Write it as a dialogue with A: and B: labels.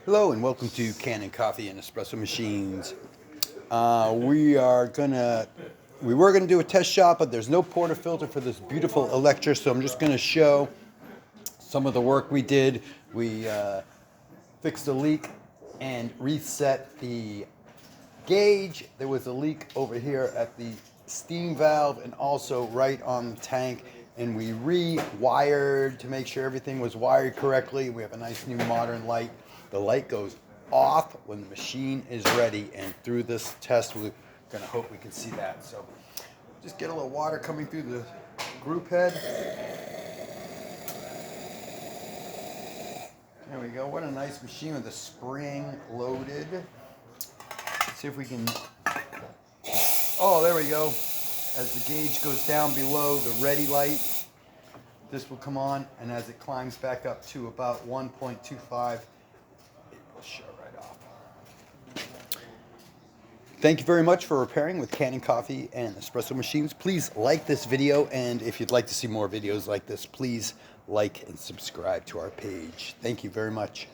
A: Hello and welcome to Kanen Coffee and Espresso Machines. We were gonna do a test shot, but there's no portafilter for this beautiful Elektra, so I'm just gonna show some of the work we did. We fixed a leak and reset the gauge. There was a leak over here at the steam valve and also right on the tank, and we rewired to make sure everything was wired correctly. We have a nice new modern light. The light goes off when the machine is ready, and through this test we're gonna hope we can see that. So just get a little water coming through the group head. There we go. What a nice machine with a spring loaded. Let's see if we can. Oh, there we go. As the gauge goes down below the ready light, this will come on, and as it climbs back up to about 1.25, it will shut right off. Thank you very much for repairing with Kanen Coffee and Espresso Machines. Please like this video, and if you'd like to see more videos like this, please like and subscribe to our page. Thank you very much.